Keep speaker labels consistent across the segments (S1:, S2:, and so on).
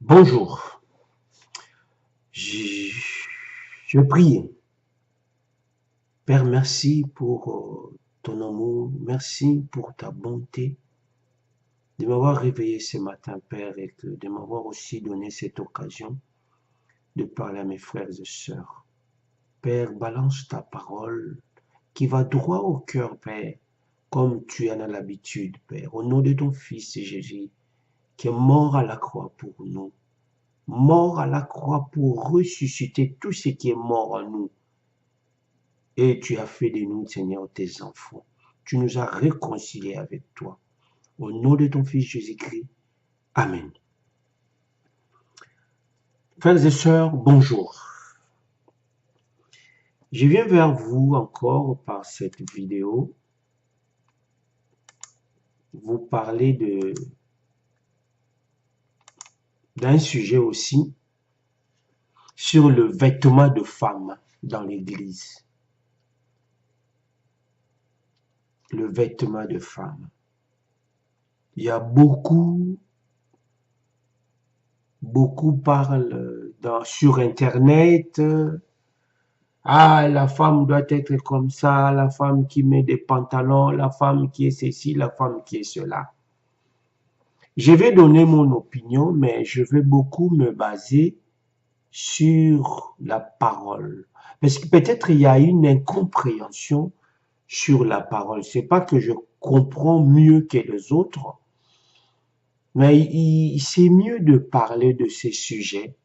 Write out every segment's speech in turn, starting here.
S1: Bonjour, je, je prie. Père, merci pour ton amour, merci pour ta bonté de m'avoir réveillé ce matin, Père, et de m'avoir aussi donné cette occasion de parler à mes frères et sœurs. Père, balance ta parole qui va droit au cœur, Père, comme tu en as l'habitude, Père, au nom de ton Fils Jésus, qui est mort à la croix pour nous, mort à la croix pour ressusciter tout ce qui est mort en nous. Et tu as fait de nous, Seigneur, tes enfants. Tu nous as réconciliés avec toi. Au nom de ton Fils Jésus-Christ. Amen. Frères et sœurs, bonjour. Je viens vers vous encore par cette vidéo. Vous parler d'un sujet aussi sur le vêtement de femme dans l'Église. Le vêtement de femme. Il y a beaucoup parlent sur Internet. Ah, la femme doit être comme ça, la femme qui met des pantalons, la femme qui est ceci, la femme qui est cela. Je vais donner mon opinion, mais je vais beaucoup me baser sur la parole. Parce que peut-être il y a une incompréhension sur la parole. C'est pas que je comprends mieux que les autres, mais c'est mieux de parler de ces sujets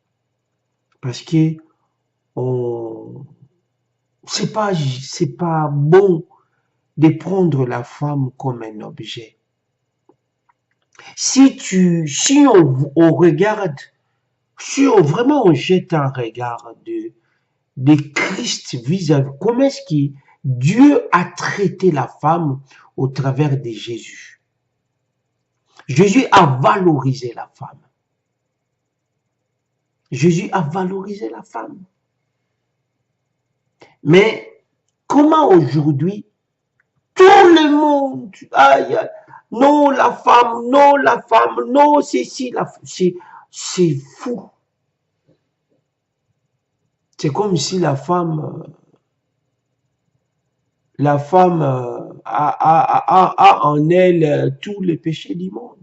S1: parce que c'est pas bon de prendre la femme comme un objet. Si on regarde, vraiment on jette un regard de Christ vis-à-vis, comment est-ce que Dieu a traité la femme au travers de Jésus. Jésus a valorisé la femme. Jésus a valorisé la femme. Mais comment aujourd'hui, tout le monde, aïe, non la femme, non ceci, c'est fou. C'est comme si la femme a en elle tous les péchés du monde.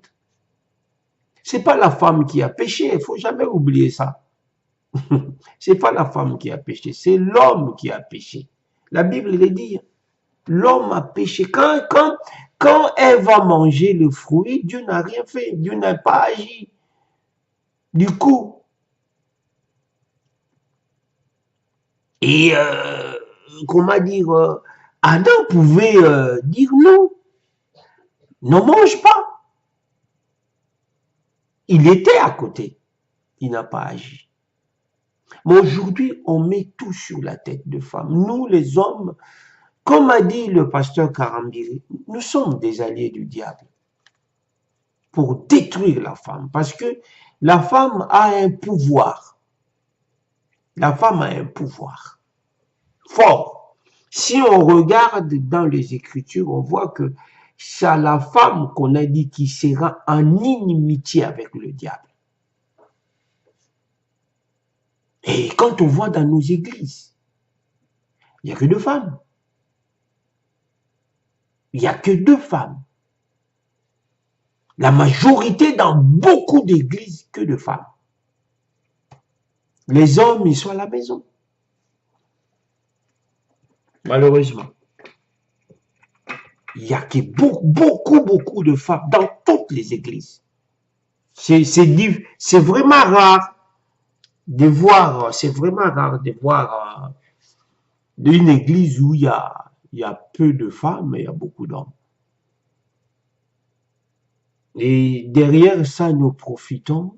S1: C'est pas la femme qui a péché, il faut jamais oublier ça. C'est pas la femme qui a péché, c'est l'homme qui a péché. La Bible le dit. L'homme a péché. Quand Ève va manger le fruit, Dieu n'a rien fait. Dieu n'a pas agi. Du coup, et comment dire, Adam pouvait dire non, ne mange pas. Il était à côté. Il n'a pas agi. Mais aujourd'hui, on met tout sur la tête de femme. Nous, les hommes, comme a dit le pasteur Karambiri, nous sommes des alliés du diable pour détruire la femme. Parce que la femme a un pouvoir. La femme a un pouvoir fort. Si on regarde dans les Écritures, on voit que c'est la femme qu'on a dit qui sera en inimitié avec le diable. Et quand on voit dans nos églises, il n'y a que deux femmes. Il n'y a que deux femmes. La majorité dans beaucoup d'églises, que de femmes. Les hommes, ils sont à la maison. Malheureusement. Il y a que beaucoup de femmes dans toutes les églises. C'est vraiment rare de voir, une église où il y a peu de femmes et il y a beaucoup d'hommes. Et derrière ça, nous profitons.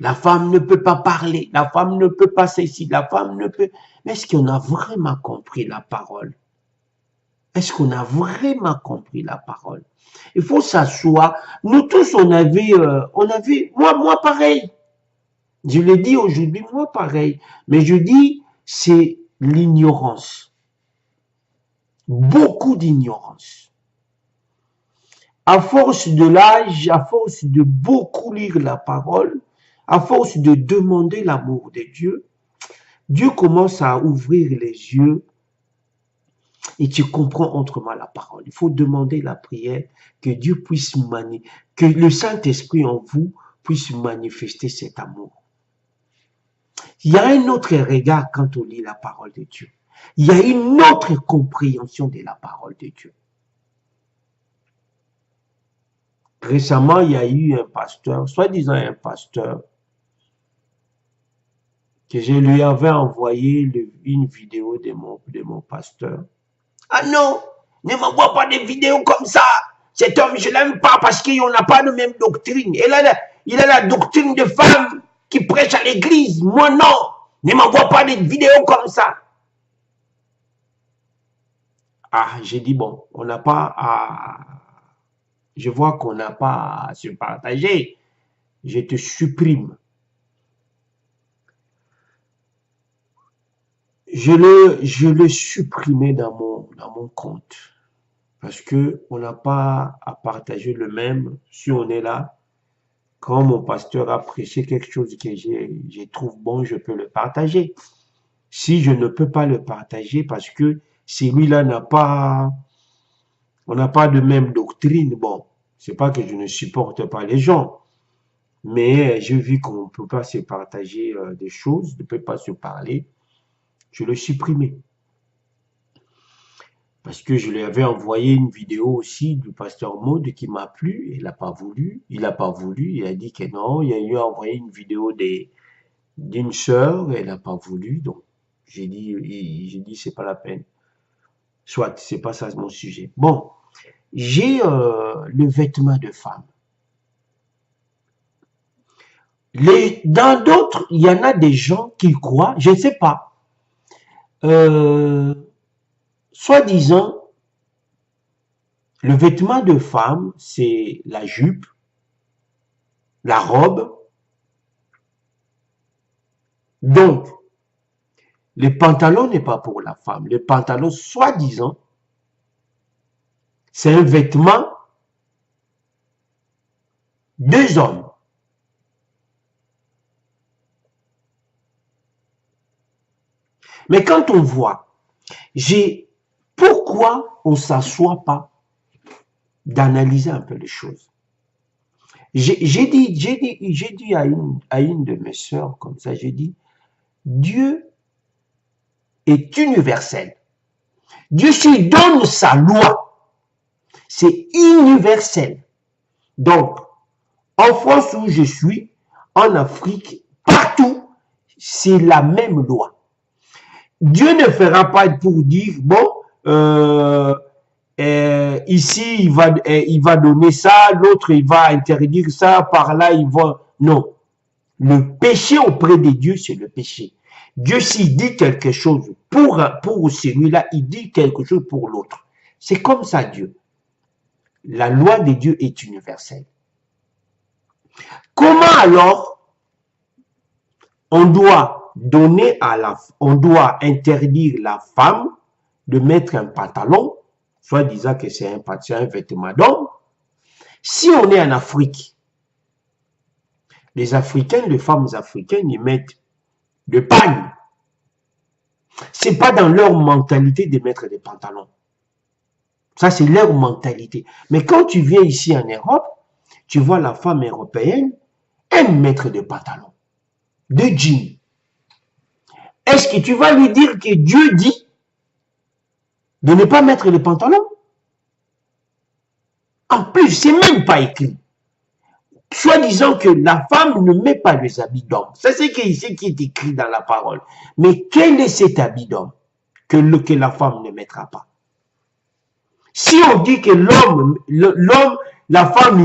S1: La femme ne peut pas parler, la femme ne peut pas ceci, la femme ne peut... Mais est-ce qu'on a vraiment compris la parole? Est-ce qu'on a vraiment compris la parole? Il faut s'asseoir. Nous tous, on avait, moi pareil. Je le dis aujourd'hui, moi pareil. Mais je dis, c'est l'ignorance. Beaucoup d'ignorance. À force de l'âge, à force de beaucoup lire la parole, à force de demander l'amour de Dieu, Dieu commence à ouvrir les yeux et tu comprends autrement la parole. Il faut demander la prière que Dieu puisse que le Saint-Esprit en vous puisse manifester cet amour. Il y a un autre regard quand on lit la parole de Dieu. Il y a une autre compréhension de la parole de Dieu. Récemment, il y a eu un pasteur, soi-disant un pasteur, que je lui avais envoyé une vidéo de mon pasteur. Ah non, ne m'envoie pas des vidéos comme ça. Cet homme, je ne l'aime pas parce qu'on n'a pas de même doctrine. Il a la doctrine de femme qui prêche à l'église. Moi, non. Ne m'envoie pas des vidéos comme ça. Ah, j'ai dit, bon, on n'a pas à... Je vois qu'on n'a pas à se partager. Je te supprime. Je l'ai supprimé dans mon compte. Parce que on n'a pas à partager le même. Si on est là, quand mon pasteur a prêché quelque chose que je trouve bon, je peux le partager. Si je ne peux pas le partager parce que celui-là on n'a pas de même doctrine, bon, c'est pas que je ne supporte pas les gens, mais j'ai vu qu'on ne peut pas se partager des choses, on ne peut pas se parler, je l'ai supprimé. Parce que je lui avais envoyé une vidéo aussi du pasteur Maud qui m'a plu, il n'a pas voulu, il a dit que non, il a eu envoyé une vidéo d'une sœur, elle n'a pas voulu, donc j'ai dit c'est pas la peine. Soit, c'est pas ça mon sujet. Bon, j'ai le vêtement de femme. Dans d'autres, il y en a des gens qui croient, je ne sais pas, soi-disant, le vêtement de femme, c'est la jupe, la robe. Donc, le pantalon n'est pas pour la femme. Le pantalon, soi-disant, c'est un vêtement des hommes. Mais quand on voit, pourquoi on ne s'assoit pas d'analyser un peu les choses? J'ai dit à une de mes sœurs comme ça, j'ai dit, Dieu est universel. Dieu s'il donne sa loi, c'est universel. Donc, en France où je suis, en Afrique, partout, c'est la même loi. Dieu ne fera pas pour dire, bon, ici il va donner ça, l'autre il va interdire ça, par là il va... Non. Le péché auprès de Dieu, c'est le péché. Dieu s'il dit quelque chose pour celui-là, il dit quelque chose pour l'autre. C'est comme ça Dieu. La loi de Dieu est universelle. Comment alors on doit interdire la femme de mettre un pantalon, soit disant que c'est un vêtement d'homme, si on est en Afrique? Les Africains, les femmes africaines, ils mettent de pagne. C'est pas dans leur mentalité de mettre des pantalons. Ça, c'est leur mentalité. Mais quand tu viens ici en Europe, tu vois la femme européenne aime mettre des pantalons, des jeans. Est-ce que tu vas lui dire que Dieu dit de ne pas mettre les pantalons? En plus, c'est même pas écrit. Soit disant que la femme ne met pas les habits d'homme. Ça, c'est ce qui est écrit dans la parole. Mais quel est cet habit d'homme que la femme ne mettra pas? Si on dit que la femme,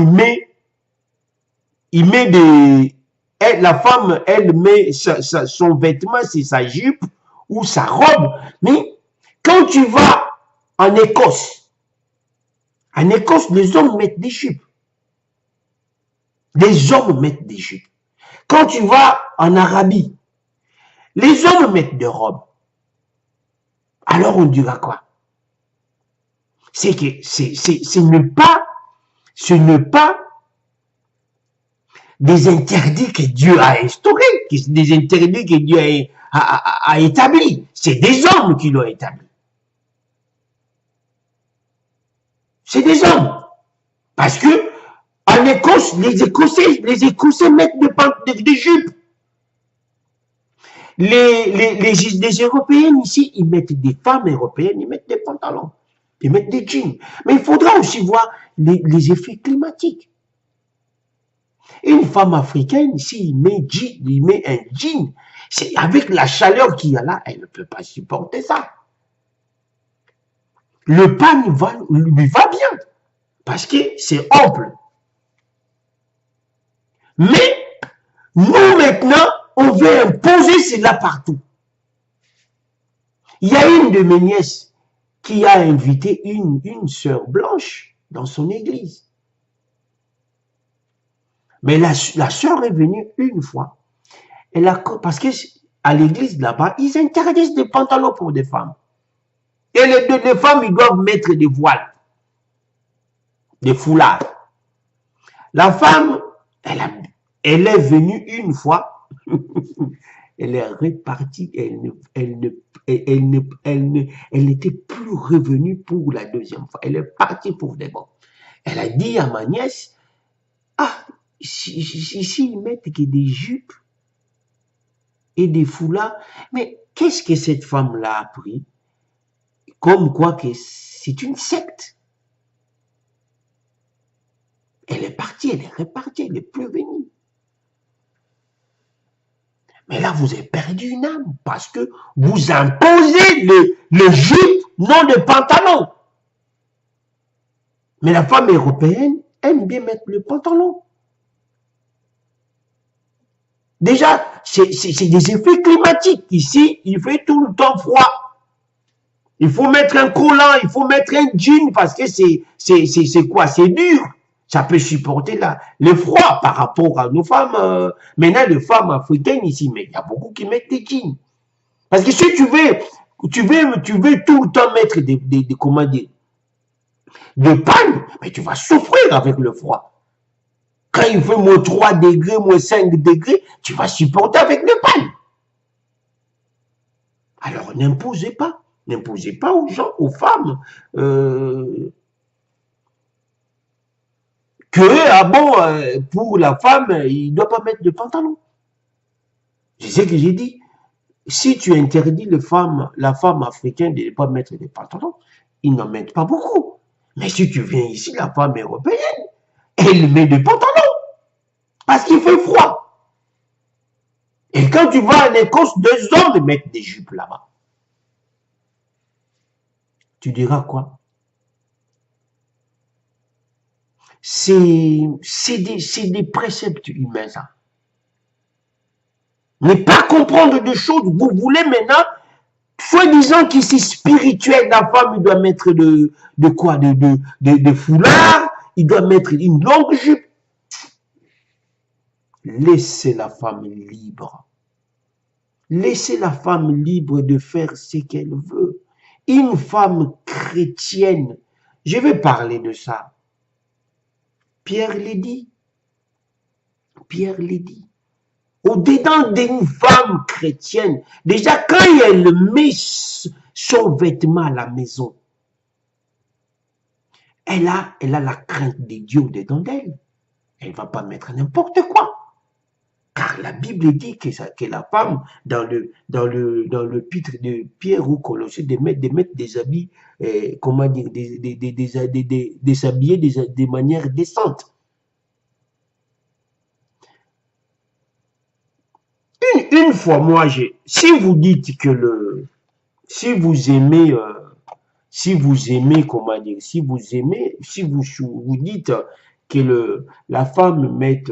S1: la femme, elle met son vêtement, c'est sa jupe ou sa robe. Mais quand tu vas en Écosse, les hommes mettent des jupes. Les hommes mettent des jupes. Quand tu vas en Arabie, les hommes mettent des robes. Alors on dira quoi? C'est que ce n'est pas des interdits que Dieu a instaurés, des interdits que Dieu a établis. C'est des hommes qui l'ont établi. C'est des hommes. Parce que en Écosse, les Écossais mettent des jupes. Les Européennes ici, ils mettent des femmes européennes, ils mettent des pantalons, ils mettent des jeans. Mais il faudra aussi voir les effets climatiques. Une femme africaine, ici, il met un jean. C'est avec la chaleur qu'il y a là, elle ne peut pas supporter ça. Le pan lui va bien, parce que c'est ample. Mais, nous maintenant, on veut imposer cela partout. Il y a une de mes nièces qui a invité une sœur blanche dans son église. Mais la sœur est venue une fois. Parce qu'à l'église là-bas, ils interdisent des pantalons pour des femmes. Et les femmes, ils doivent mettre des voiles, des foulards. La femme, elle est venue une fois, elle est repartie, elle n'était plus revenue pour la deuxième fois. Elle est partie pour des bons. Elle a dit à ma nièce, ah, ici ils mettent que des jupes et des foulards, mais qu'est-ce que cette femme-là a appris? Comme quoi que c'est une secte. Elle est partie, elle est repartie, elle n'est plus venue. Mais là, vous avez perdu une âme parce que vous imposez le jupe, non le pantalon. Mais la femme européenne aime bien mettre le pantalon. Déjà, c'est des effets climatiques. Ici, il fait tout le temps froid. Il faut mettre un collant, il faut mettre un jean parce que c'est quoi? C'est dur. Ça peut supporter le froid par rapport à nos femmes. Maintenant, les femmes africaines ici, mais il y a beaucoup qui mettent des jeans. Parce que si tu veux tout le temps mettre comment dire, des pannes, mais tu vas souffrir avec le froid. Quand il fait moins 3 degrés, moins 5 degrés, tu vas supporter avec les pannes. Alors, n'imposez pas aux gens, aux femmes, pour la femme, il ne doit pas mettre de pantalon. C'est ce que j'ai dit. Si tu interdis la femme africaine de ne pas mettre des pantalons, ils n'en mettent pas beaucoup. Mais si tu viens ici, la femme européenne, elle met des pantalons. Parce qu'il fait froid. Et quand tu vas en Écosse, 2 hommes mettent des jupes là-bas. Tu diras quoi? C'est des préceptes humains, ça. Ne pas comprendre des choses, vous voulez maintenant, soi-disant que c'est spirituel, la femme, il doit mettre de foulard, il doit mettre une longue jupe. Laissez la femme libre. Laissez la femme libre de faire ce qu'elle veut. Une femme chrétienne, je vais parler de ça. Pierre l'a dit. Pierre l'a dit. Au-dedans d'une femme chrétienne, déjà quand elle met son vêtement à la maison, elle a la crainte de Dieu au-dedans d'elle. Elle ne va pas mettre n'importe quoi. Car la Bible dit que la femme, dans le pitre de Pierre ou Colossiens, de mettre des habits, comment dire, des s'habiller de manière décente. Une fois, moi, si vous dites que si vous aimez, comment dire, si vous dites que la femme mette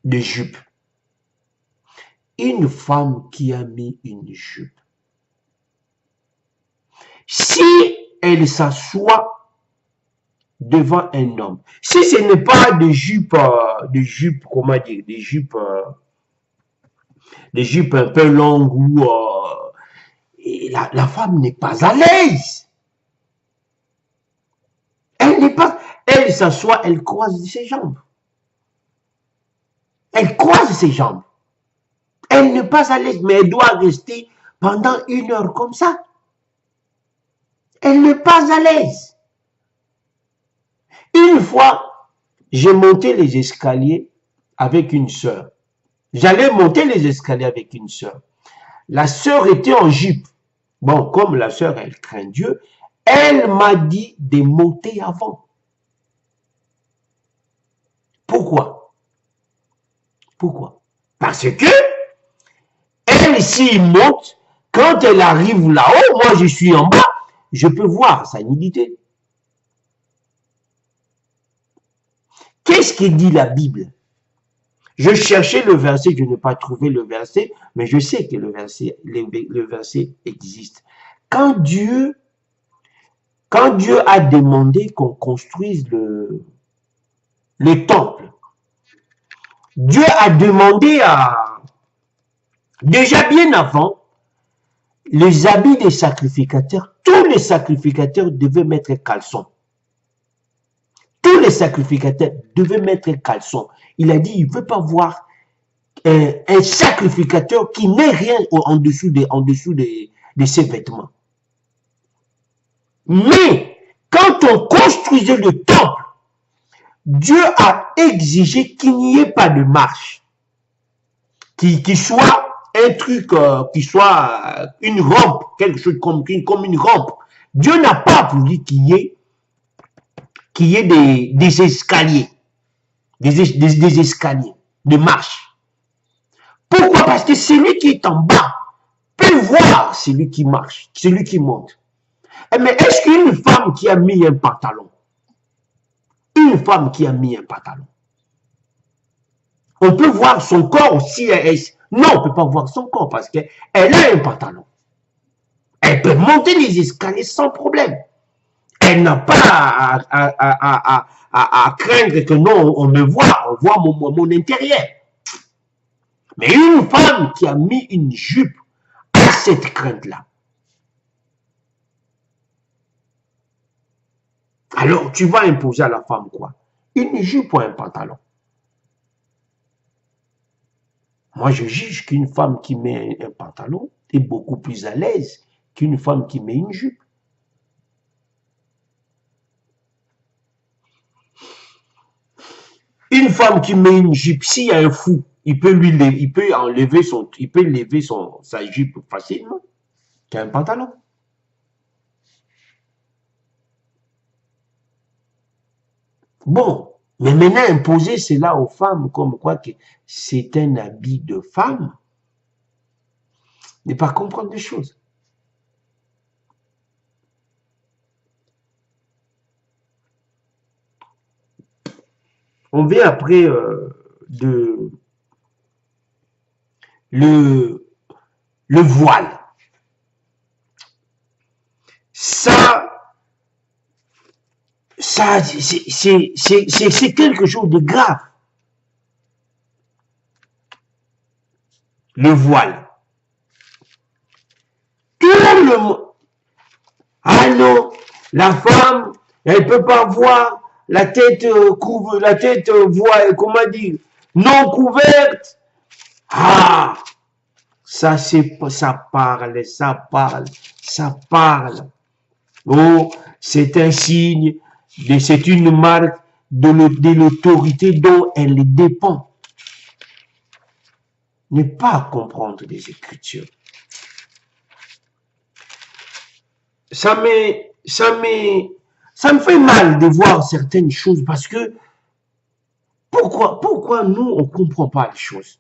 S1: des jupes, une femme qui a mis une jupe, si elle s'assoit devant un homme, si ce n'est pas des jupes, comment dire, des jupes un peu longues où la femme n'est pas à l'aise. Elle s'assoit, elle croise ses jambes. Elle croise ses jambes. Elle n'est pas à l'aise, mais elle doit rester pendant 1 heure comme ça. Elle n'est pas à l'aise. Une fois, j'ai monté les escaliers avec une sœur. J'allais monter les escaliers avec une sœur. La sœur était en jupe. Bon, comme la sœur, elle craint Dieu, elle m'a dit de monter avant. Pourquoi? Pourquoi? Parce que elle, s'il monte, quand elle arrive là-haut, moi je suis en bas, je peux voir sa nudité. Qu'est-ce que dit la Bible? Je cherchais le verset, je n'ai pas trouvé le verset, mais je sais que le verset existe. Quand Dieu a demandé qu'on construise le temple, Dieu a demandé déjà bien avant, les habits des sacrificateurs, tous les sacrificateurs devaient mettre caleçon. Tous les sacrificateurs devaient mettre caleçon. Il a dit, il ne veut pas voir un sacrificateur qui n'ait rien en dessous de ses vêtements. Mais, quand on construisait le temple, Dieu a exigé qu'il n'y ait pas de marche, qui soit un truc, qui soit une rampe, quelque chose comme une rampe. Dieu n'a pas voulu qu'il y ait des escaliers, des escaliers, des marches. Pourquoi? Parce que celui qui est en bas peut voir celui qui marche, celui qui monte. Mais est-ce qu'une femme qui a mis un pantalon, on peut voir son corps aussi? Non, on ne peut pas voir son corps parce qu'elle a un pantalon. Elle peut monter les escaliers sans problème. Elle n'a pas à craindre que non, on me voit, on voit mon intérieur. Mais une femme qui a mis une jupe a cette crainte-là. Alors, tu vas imposer à la femme quoi? Une jupe ou un pantalon? Moi, je juge qu'une femme qui met un pantalon est beaucoup plus à l'aise qu'une femme qui met une jupe. Une femme qui met une jupe, s'il y a un fou, il peut lever sa jupe facilement qu'un pantalon. Bon, mais maintenant imposer cela aux femmes comme quoi que c'est un habit de femme, n'est pas comprendre des choses. On vient après le voile. Ça c'est quelque chose de grave. Le voile. Tout le monde. Ah non, la femme, elle peut pas voir la tête comment dire, non couverte. Ah, ça parle. Oh, c'est un signe, c'est une marque de l'autorité dont elle dépend. Ne pas comprendre les Écritures. Ça me fait mal de voir certaines choses parce que pourquoi nous on comprend pas les choses?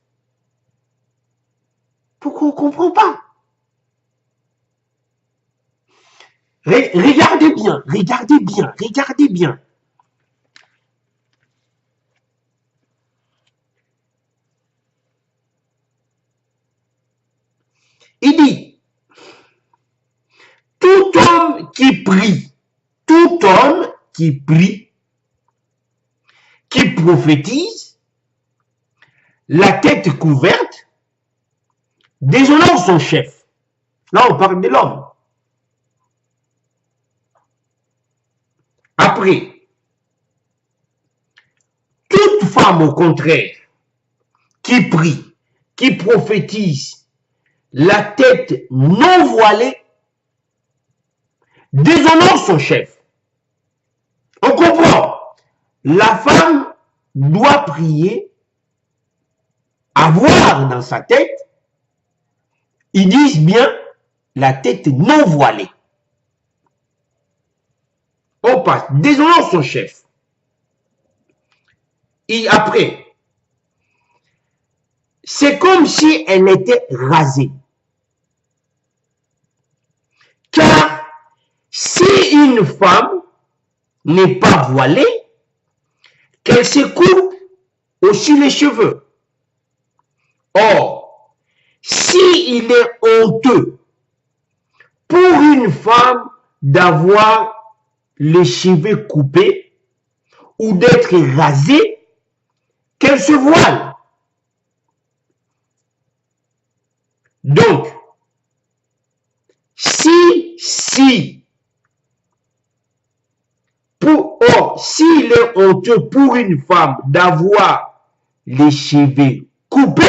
S1: Pourquoi on comprend pas? Regardez bien. Il dit, tout homme qui prie, qui prophétise, la tête couverte, déshonore son chef. Là, on parle de l'homme. Après, toute femme, au contraire, qui prie, qui prophétise, la tête non voilée, déshonore son chef. On comprend. La femme doit prier, avoir dans sa tête, ils disent bien, la tête non voilée. On passe, déshonore son chef. Et après, c'est comme si elle était rasée. Car si une femme n'est pas voilée, qu'elle se coupe aussi les cheveux. Or, s'il est honteux pour une femme d'avoir les cheveux coupés ou d'être rasée, qu'elle se voile. Donc, s'il est honteux pour une femme d'avoir les cheveux coupés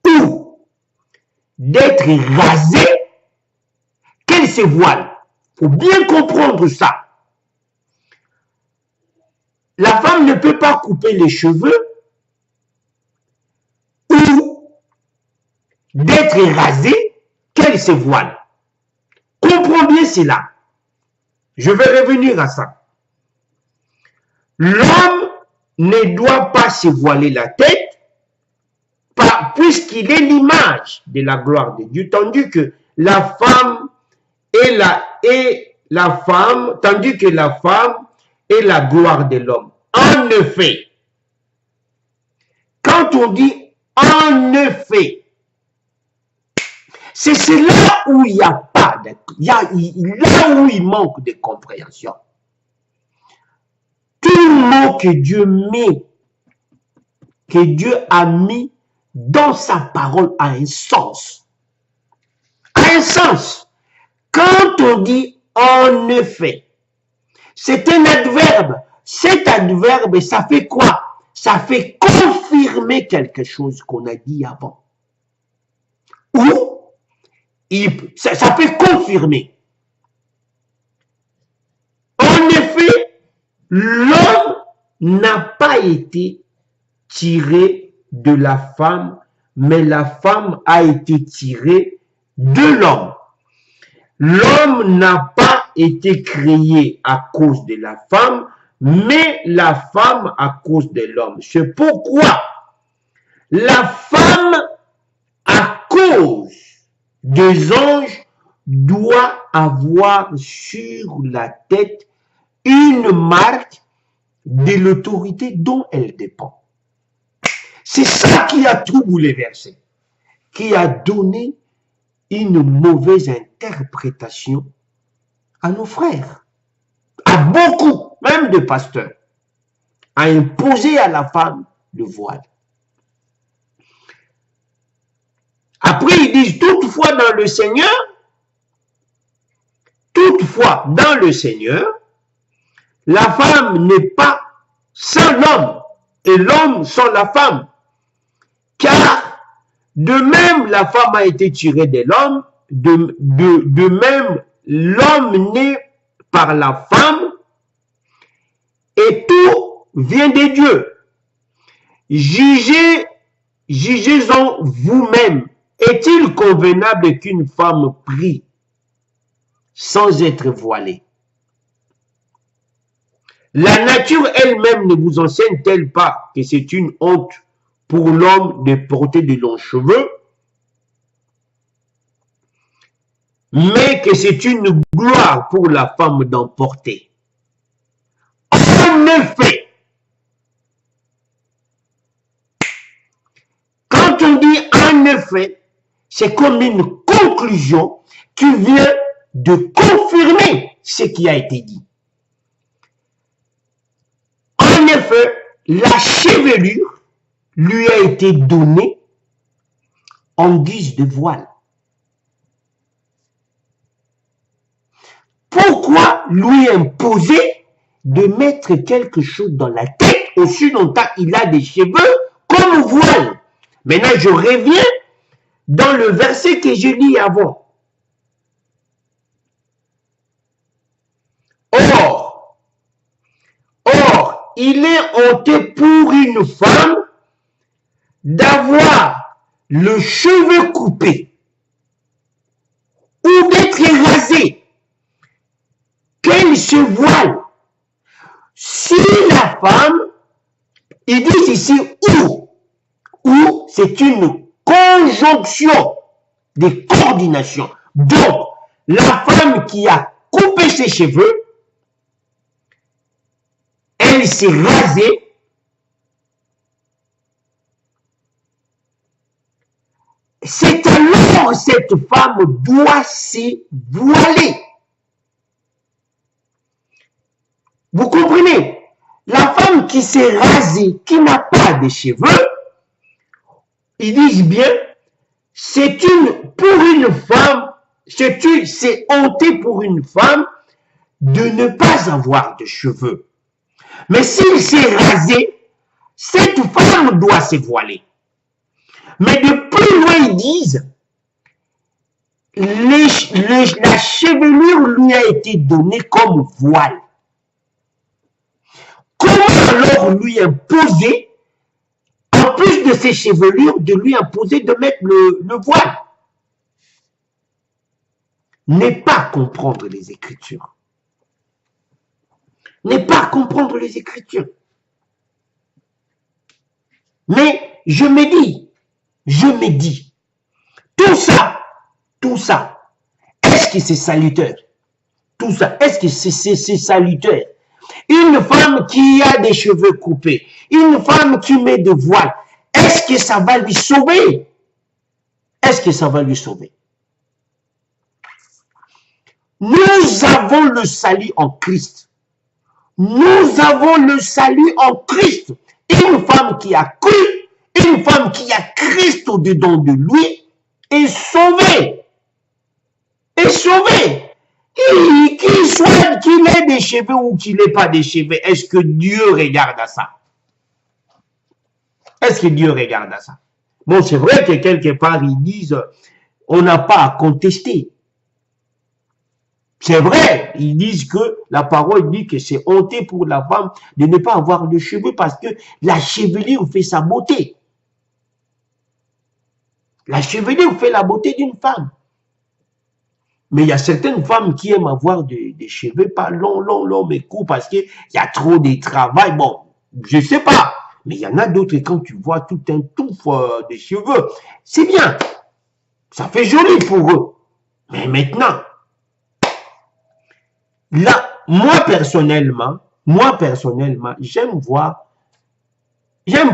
S1: ou d'être rasée, qu'elle se voile. Il faut bien comprendre ça. La femme ne peut pas couper les cheveux ou d'être rasée, qu'elle se voile. Comprends bien cela. Je vais revenir à ça. L'homme ne doit pas se voiler la tête puisqu'il est l'image de la gloire de Dieu, tandis que la femme est la gloire de l'homme. En effet, quand on dit en effet, c'est là où il n'y a pas là où il manque de compréhension. Tout mot que Dieu a mis dans sa parole a un sens. A un sens. Quand on dit en effet, c'est un adverbe. Cet adverbe, ça fait quoi? Ça fait confirmer quelque chose qu'on a dit avant. Ou ça fait confirmer. En effet, l'homme n'a pas été tiré de la femme, mais la femme a été tirée de l'homme. L'homme n'a pas été créé à cause de la femme, mais la femme à cause de l'homme. C'est pourquoi la femme, à cause des anges, doit avoir sur la tête une marque de l'autorité dont elle dépend. C'est ça qui a tout bouleversé, qui a donné une mauvaise interprétation à nos frères, à beaucoup, même de pasteurs, à imposer à la femme le voile. Après, ils disent toutefois dans le Seigneur, la femme n'est pas sans l'homme et l'homme sans la femme. Car de même la femme a été tirée de l'homme, de même l'homme né par la femme, et tout vient de Dieu. Jugez-en vous-même. Est-il convenable qu'une femme prie sans être voilée? La nature elle-même ne vous enseigne-t-elle pas que c'est une honte pour l'homme de porter de longs cheveux, mais que c'est une gloire pour la femme d'en porter? En effet, quand on dit en effet, c'est comme une conclusion qui vient de confirmer ce qui a été dit. En effet, la chevelure lui a été donnée en guise de voile. Pourquoi lui imposer de mettre quelque chose dans la tête aussi longtemps il a des cheveux comme voile. Maintenant, je reviens dans le verset que je lis avant. Or, il est honteux pour une femme d'avoir le cheveu coupé ou d'être rasé, qu'elle se voile. Si la femme, ils disent ici ou c'est une conjonction de coordination. Donc, la femme qui a coupé ses cheveux, elle s'est rasée, c'est alors cette femme doit se voiler. Vous comprenez? La femme qui s'est rasée, qui n'a pas de cheveux, ils disent bien, pour une femme, c'est honteux pour une femme de ne pas avoir de cheveux. Mais s'il s'est rasé, cette femme doit se voiler. Mais de plus loin, ils disent, la chevelure lui a été donnée comme voile. Comment alors lui imposer, en plus de ses chevelures, de lui imposer de mettre le voile? N'est pas comprendre les Écritures. N'est pas comprendre les Écritures. Mais je me dis, tout ça, est-ce que c'est salutaire? Tout ça, est-ce que c'est salutaire? Une femme qui a des cheveux coupés, une femme qui met de voile, est-ce que ça va lui sauver? Est-ce que ça va lui sauver? Nous avons le salut en Christ. Nous avons le salut en Christ. Une femme qui a cru, une femme qui a Christ au-dedans de lui, est sauvée. Est sauvée. Qu'il ait des cheveux ou qu'il n'ait pas des cheveux, est-ce que Dieu regarde à ça? Est-ce que Dieu regarde à ça? Bon, c'est vrai que quelque part, ils disent, on n'a pas à contester. C'est vrai, ils disent que la parole dit que c'est honteux pour la femme de ne pas avoir de cheveux parce que la chevelure fait sa beauté. La chevelure fait la beauté d'une femme. Mais il y a certaines femmes qui aiment avoir des cheveux pas longs, mais courts parce qu'il y a trop de travail. Bon, je sais pas. Mais il y en a d'autres, quand tu vois tout un touffe de cheveux, c'est bien. Ça fait joli pour eux. Mais maintenant, là, moi personnellement, j'aime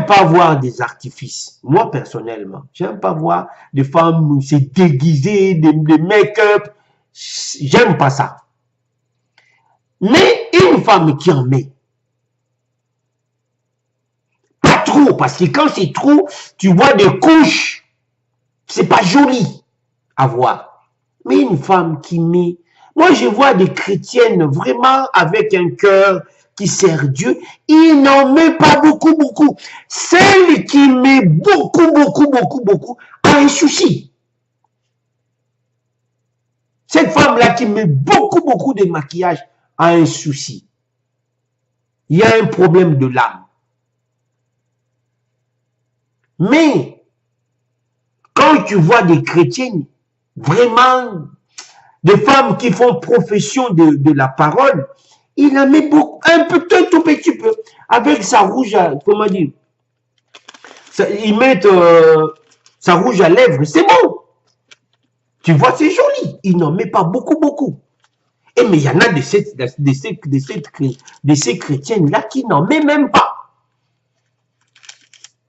S1: pas voir des artifices. Moi personnellement, j'aime pas voir des femmes se déguiser, des make-up. J'aime pas ça. Mais une femme qui en met, pas trop, parce que quand c'est trop, tu vois des couches, c'est pas joli à voir. Mais une femme qui met, moi je vois des chrétiennes vraiment avec un cœur qui sert Dieu, il n'en met pas beaucoup. Celle qui met beaucoup a un souci. Cette femme-là qui met beaucoup de maquillage a un souci. Il y a un problème de l'âme. Mais, quand tu vois des chrétiennes, vraiment, des femmes qui font profession de la parole, il en met beaucoup, tout petit peu, avec sa rouge, comment dire, ils mettent sa rouge à lèvres, c'est bon. Tu vois, c'est joli. Il n'en met pas beaucoup. Et mais il y en a de ces chrétiennes-là qui n'en met même pas.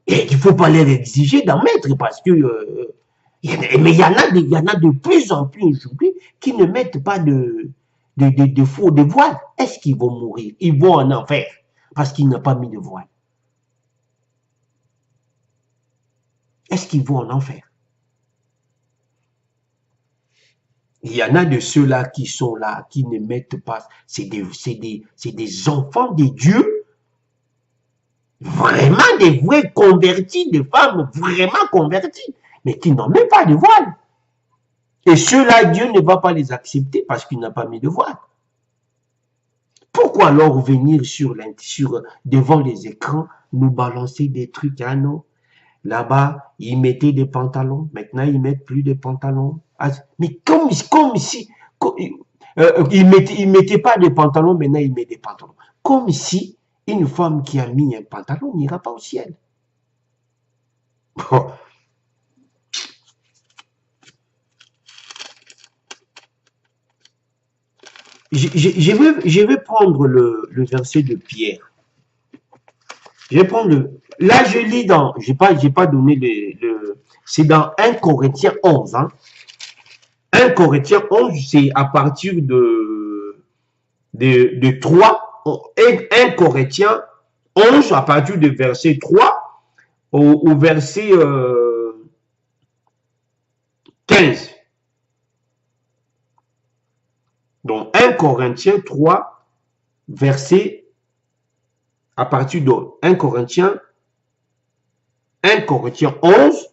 S1: Et il ne faut pas leur exiger d'en mettre parce que... mais il y en a de plus en plus aujourd'hui qui ne mettent pas de voile. Est-ce qu'ils vont mourir? Ils vont en enfer parce qu'ils n'ont pas mis de voile. Est-ce qu'ils vont en enfer? Il y en a de ceux-là qui sont là, qui ne mettent pas, c'est des enfants de Dieu. Vraiment des vrais convertis, des femmes vraiment converties, mais qui n'ont même pas de voile. Et ceux-là, Dieu ne va pas les accepter parce qu'il n'a pas mis de voile. Pourquoi alors venir devant les écrans, nous balancer des trucs? Ah non, là-bas, ils mettaient des pantalons, maintenant ils mettent plus de pantalons. Ah, mais comme si ils mettaient pas de pantalons, maintenant ils mettent des pantalons. Comme si une femme qui a mis un pantalon n'ira pas au ciel. Bon. Je vais prendre le verset de Pierre. Je vais prendre là je lis dans, j'ai pas donné c'est dans 1 Corinthiens 11, hein. 1 Corinthiens 11, c'est à partir de 3, 1 Corinthiens 11, à partir du verset 3 au verset 15. Donc 1 Corinthiens 3, verset à partir de 1 Corinthiens 11,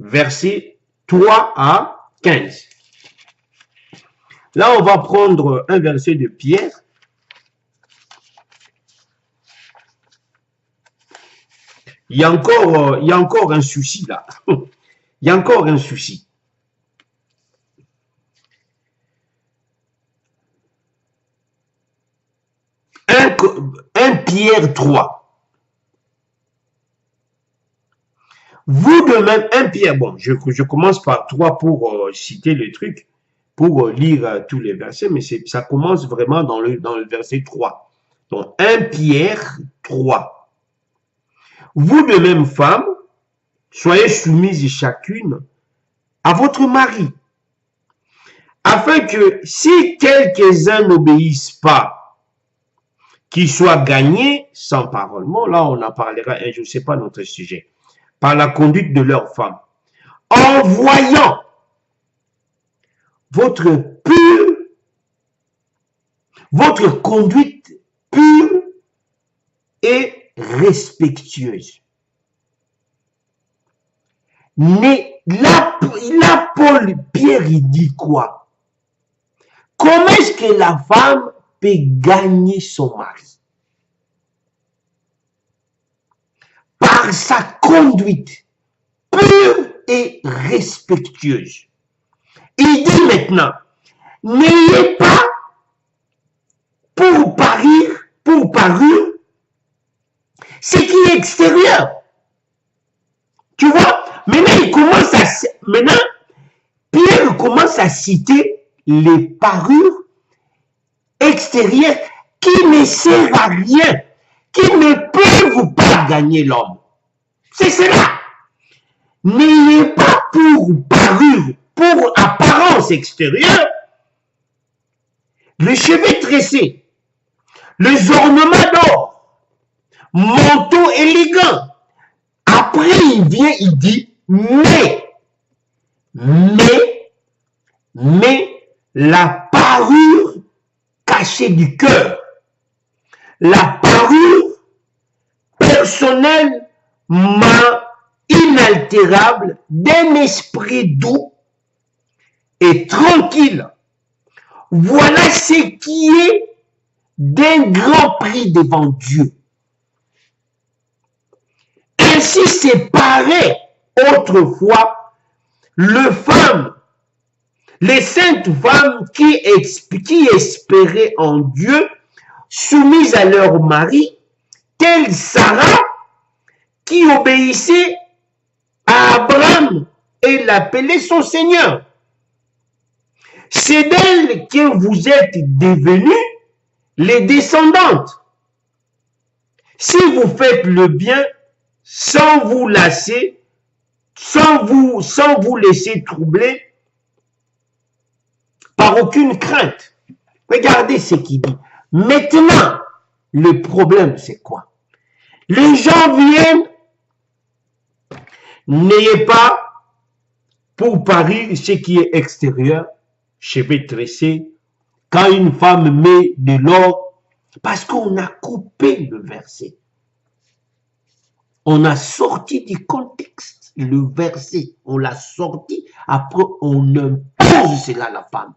S1: verset 3 à 15. Là, on va prendre un verset de Pierre. Il y a encore un souci là. Il y a encore un souci. Un Pierre 3. Vous de même, un Pierre, bon, je commence par 3 pour citer le truc, pour lire tous les versets, mais ça commence vraiment dans le verset 3. Donc, 1 Pierre 3. Vous de même, femmes, soyez soumises chacune à votre mari, afin que si quelques-uns n'obéissent pas, qu'ils soient gagnés sans parole. Bon, là, on en parlera, je ne sais pas notre sujet, par la conduite de leurs femmes, en voyant votre conduite pure et respectueuse. Mais là, Paul Pierre, il dit quoi? Comment est-ce que la femme peut gagner son mari? Par sa conduite pure et respectueuse. Il dit maintenant, n'ayez pas pour parure ce qui est extérieur. Tu vois, maintenant, Pierre commence à citer les parures extérieures qui ne servent à rien, qui ne peuvent pas gagner l'homme. C'est cela. N'ayez pas pour parure, pour apparence extérieure, les cheveux tressés, les ornements d'or, manteau élégant. Après, il vient, il dit, mais la parure cachée du cœur, la parure personnelle, inaltérable, d'un esprit doux et tranquille. Voilà ce qui est d'un grand prix devant Dieu. Ainsi séparées autrefois les saintes femmes qui espéraient en Dieu, soumises à leur mari, telle Sarah qui obéissait à Abraham et l'appelait son Seigneur. C'est d'elle que vous êtes devenues les descendantes. Si vous faites le bien sans vous lasser, sans vous laisser troubler par aucune crainte. Regardez ce qu'il dit. Maintenant, le problème, c'est quoi? Les gens viennent, n'ayez pas pour Paris ce qui est extérieur, cheveux tressés, quand une femme met de l'or, parce qu'on a coupé le verset. On a sorti du contexte le verset, on l'a sorti, après on impose cela à la femme.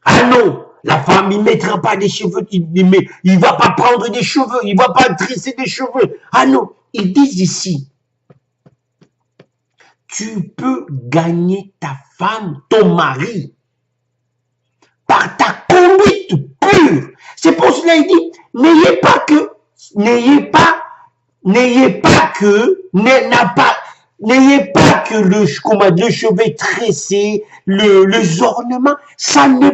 S1: Ah non, la femme, il ne mettra pas des cheveux, il ne va pas prendre des cheveux, il ne va pas tresser des cheveux. Ah non, ils disent ici, tu peux gagner ta femme, ton mari, par ta conduite pure. C'est pour cela qu'il dit, n'ayez pas que le cheveu tressé, les ornements, ça ne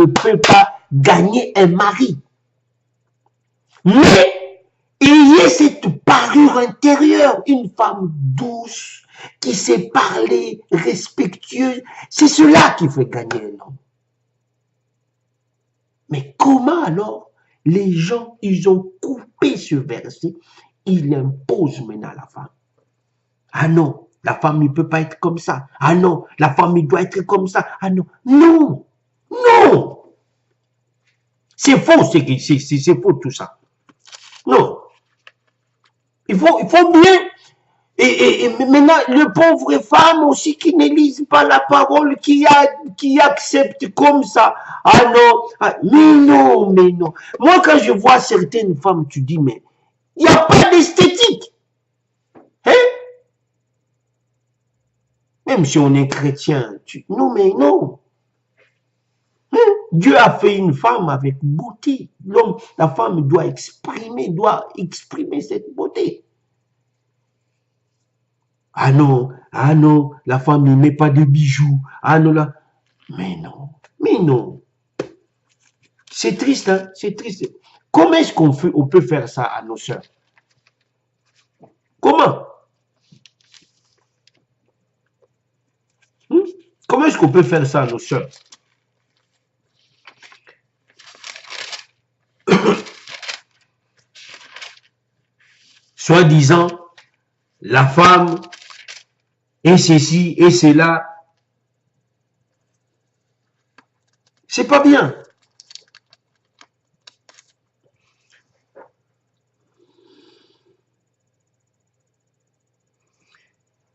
S1: peut pas gagner un mari. Mais ayez cette parure intérieure, une femme douce, qui sait parler, respectueuse, c'est cela qui fait gagner un homme. Mais comment alors les gens, ils ont coupé ce verset, ils l'imposent maintenant à la femme. Ah non, la femme ne peut pas être comme ça. Ah non, la femme il doit être comme ça. Ah non, non, non. C'est faux, c'est faux tout ça. Non. Il faut bien. Et maintenant, le pauvre femme aussi qui ne lise pas la parole, qui accepte comme ça. Ah non, mais non, mais non. Moi, quand je vois certaines femmes, tu dis, mais il n'y a pas d'esthétique. Hein? Même si on est chrétien, non, mais non. Hein? Dieu a fait une femme avec beauté. L'homme, la femme doit exprimer cette beauté. Ah non, la femme ne met pas de bijoux. Ah non, là. Mais non. C'est triste, hein, c'est triste. Comment est-ce on peut faire ça à nos sœurs? Comment? Comment est-ce qu'on peut faire ça à nos sœurs? Soi-disant, la femme et ceci et cela. C'est pas bien.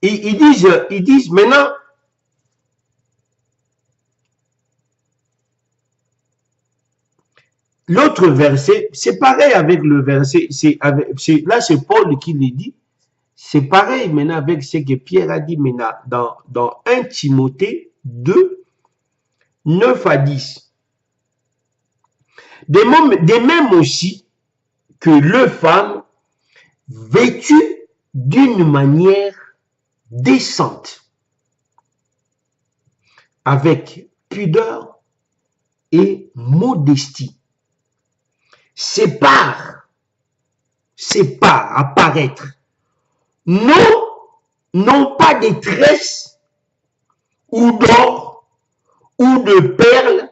S1: Et ils disent maintenant, l'autre verset, c'est pareil avec le verset, là c'est Paul qui le dit, c'est pareil maintenant avec ce que Pierre a dit maintenant dans 1 Timothée 2, 9 à 10. De même aussi que les femmes vêtues d'une manière décente, avec pudeur et modestie, sépare apparaître, non pas des tresses ou d'or ou de perles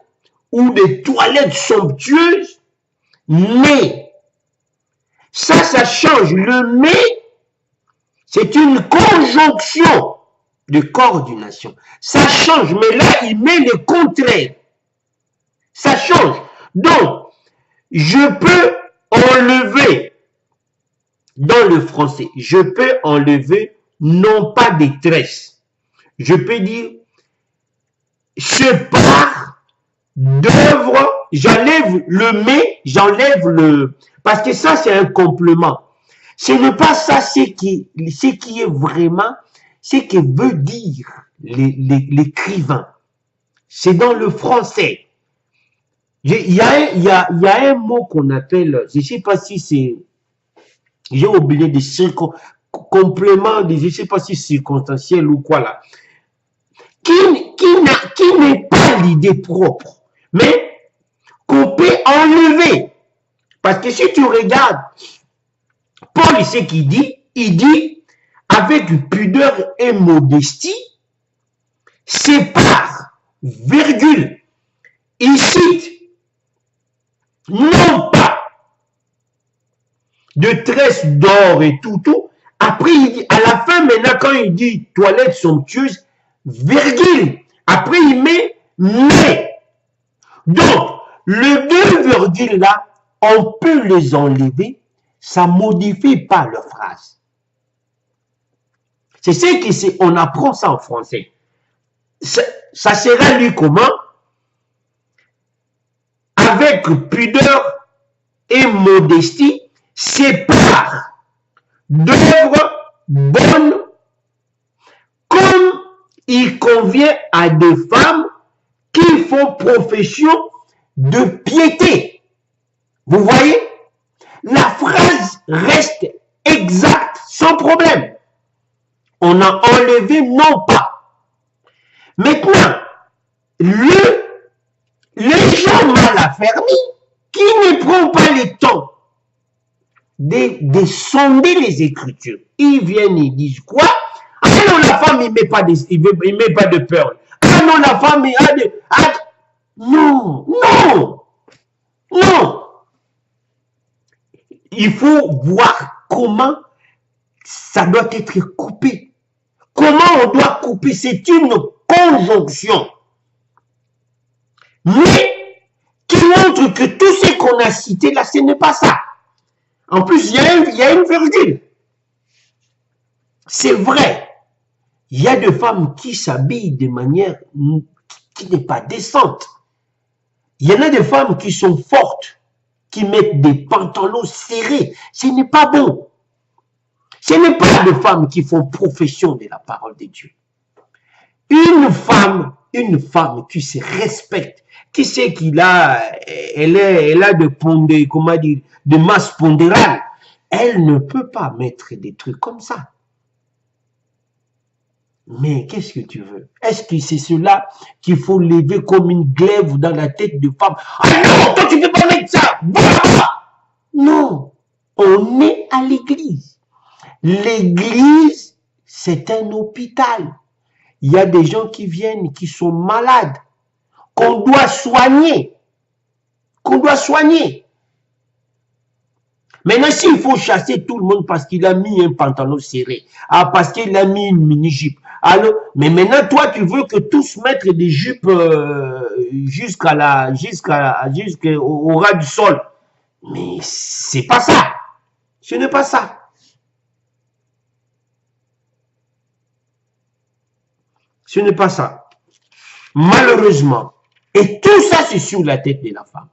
S1: ou des toilettes somptueuses, mais ça change. Le mais, c'est une conjonction de coordination. Ça change, mais là, il met le contraire. Ça change. Donc, je peux enlever, dans le français, je peux enlever non pas des tresses. Je peux dire, sépare d'œuvre, j'enlève le mais, j'enlève le... Parce que ça, c'est un complément. Ce n'est pas ça ce qui est vraiment, ce que veut dire l'écrivain. C'est dans le français. Il y a un mot qu'on appelle, je ne sais pas si c'est, j'ai oublié des compléments, je ne sais pas si c'est circonstanciel ou quoi là, qui n'est pas l'idée propre, mais qu'on peut enlever. Parce que si tu regardes, Paul, ce qu'il dit, il dit, avec pudeur et modestie, sépare, virgule, il cite, non pas de tresses d'or et tout. Après, il dit, à la fin, maintenant, quand il dit toilette somptueuse, virgule, après, il met mais. Donc, les deux virgules là, on peut les enlever ça modifie pas leur phrase. C'est ce qu'on apprend ça en français. Ça sera lu comment? Avec pudeur et modestie, sépare d'œuvres bonnes comme il convient à des femmes qui font profession de piété. Vous voyez? La phrase reste exacte, sans problème. On a enlevé non pas. Maintenant, les gens mal affermis qui ne prennent pas le temps de sonder les Écritures, ils viennent, ils disent quoi? Ah non, la femme, il met pas de perles. Ah non, la femme, il a de... Ah, non, non, non. Il faut voir comment ça doit être coupé. Comment on doit couper? C'est une conjonction. Mais qui montre que tout ce qu'on a cité là, ce n'est pas ça. En plus, il y a une virgule. C'est vrai. Il y a des femmes qui s'habillent de manière qui n'est pas décente. Il y en a des femmes qui sont fortes, qui mettent des pantalons serrés. Ce n'est pas bon. Ce n'est pas des femmes qui font profession de la parole de Dieu. Une femme qui se respecte, qui sait qu'elle a de masse pondérale, elle ne peut pas mettre des trucs comme ça. Mais qu'est-ce que tu veux? Est-ce que c'est cela qu'il faut lever comme une glaive dans la tête de femme? Ah non, toi tu ne peux pas mettre ça! Non, on est à l'église. L'église, c'est un hôpital. Il y a des gens qui viennent, qui sont malades, qu'on doit soigner. Maintenant, s'il faut chasser tout le monde parce qu'il a mis un pantalon serré, parce qu'il a mis une mini-jupe, alors, mais maintenant, toi, tu veux que tous mettent des jupes jusqu'au ras du sol. Mais c'est pas ça. Ce n'est pas ça. Ce n'est pas ça. Malheureusement. Et tout ça, c'est sur la tête de la femme.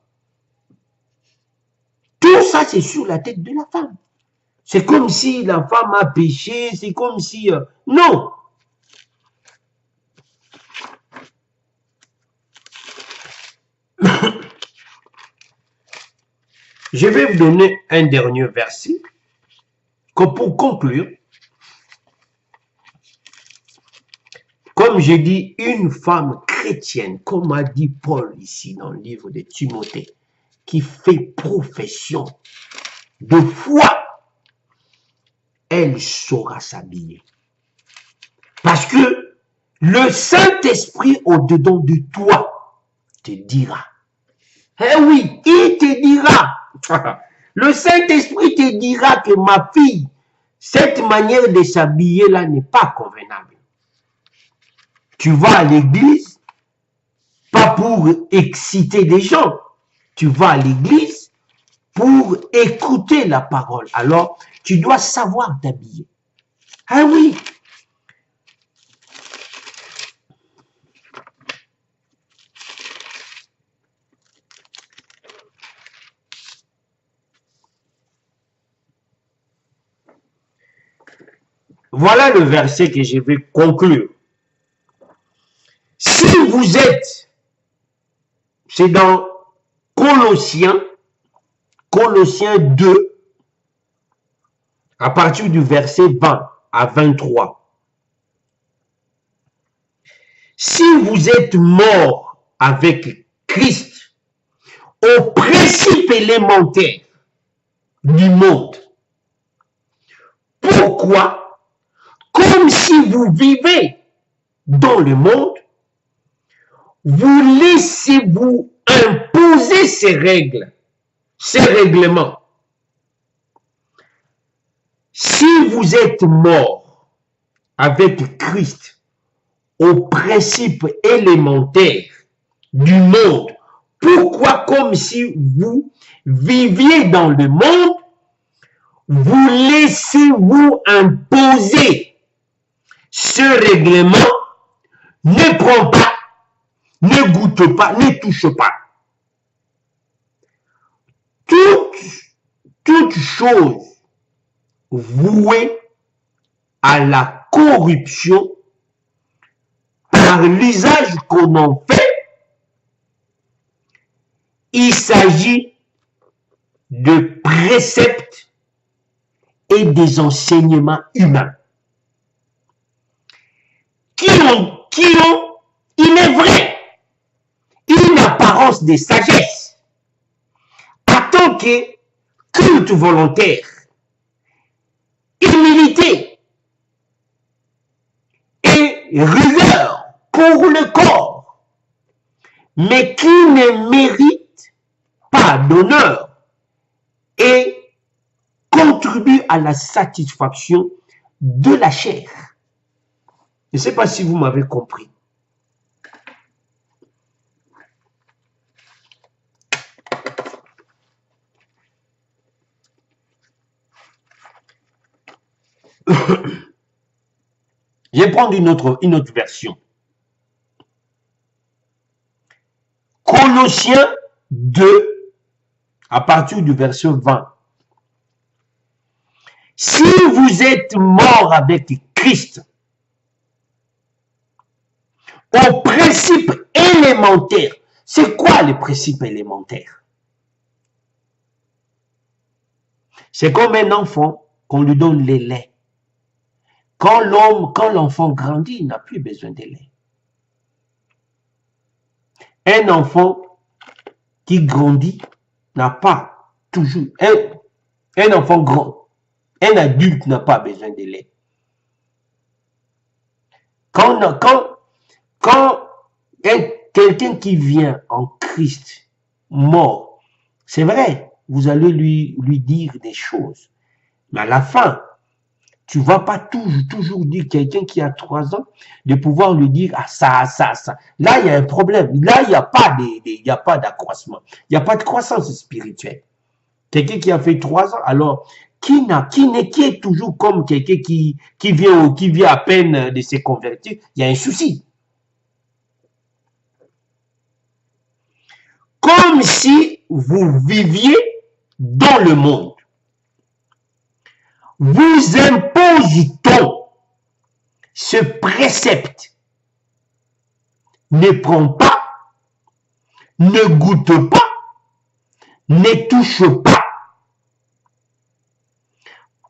S1: Tout ça, c'est sur la tête de la femme. C'est comme si la femme a péché, c'est comme si... non. Je vais vous donner un dernier verset pour conclure. Comme j'ai dit, une femme chrétienne, comme a dit Paul ici dans le livre de Timothée, qui fait profession de foi, elle saura s'habiller. Parce que le Saint-Esprit au-dedans de toi te dira. Eh oui, il te dira. Le Saint-Esprit te dira que ma fille, cette manière de s'habiller là n'est pas convenable. Tu vas à l'église, pas pour exciter les gens. Tu vas à l'église pour écouter la parole. Alors, tu dois savoir t'habiller. Ah oui. Voilà le verset que je vais conclure. Si vous êtes, c'est dans Colossiens 2, à partir du verset 20 à 23. Si vous êtes mort avec Christ au principe élémentaire du monde, pourquoi, comme si vous vivez dans le monde, vous laissez-vous imposer ces règles, ces règlements? Si vous êtes mort avec Christ au principe élémentaire du monde, pourquoi, comme si vous viviez dans le monde, vous laissez-vous imposer ce règlement, ne prends pas, ne goûte pas, ne touche pas. Toute chose vouée à la corruption par l'usage qu'on en fait, il s'agit de préceptes et des enseignements humains qui ont, il est vrai, une apparence de sagesse, à tant que culte volontaire, humilité et rigueur pour le corps, mais qui ne mérite pas d'honneur et contribue à la satisfaction de la chair. Je ne sais pas si vous m'avez compris. Je vais prendre une autre version. Colossiens 2, à partir du verset 20. Si vous êtes mort avec Christ, au principe élémentaire. C'est quoi le principe élémentaire? C'est comme un enfant qu'on lui donne le lait. Quand l'enfant grandit, il n'a plus besoin de lait. Un enfant qui grandit n'a pas toujours... Un enfant grand, un adulte n'a pas besoin de lait. Quand quelqu'un qui vient en Christ, mort, c'est vrai, vous allez lui dire des choses. Mais à la fin, tu ne vas pas toujours dire quelqu'un qui a 3 ans, de pouvoir lui dire ah, ça. Là, il y a un problème. Là, il n'y a pas d'accroissement. Il n'y a pas de croissance spirituelle. Quelqu'un qui a fait 3 ans, alors, qui est toujours comme quelqu'un qui vient à peine de se convertir, il y a un souci. Comme si vous viviez dans le monde. Vous impose-t-on ce précepte? Ne prends pas, ne goûte pas, ne touche pas.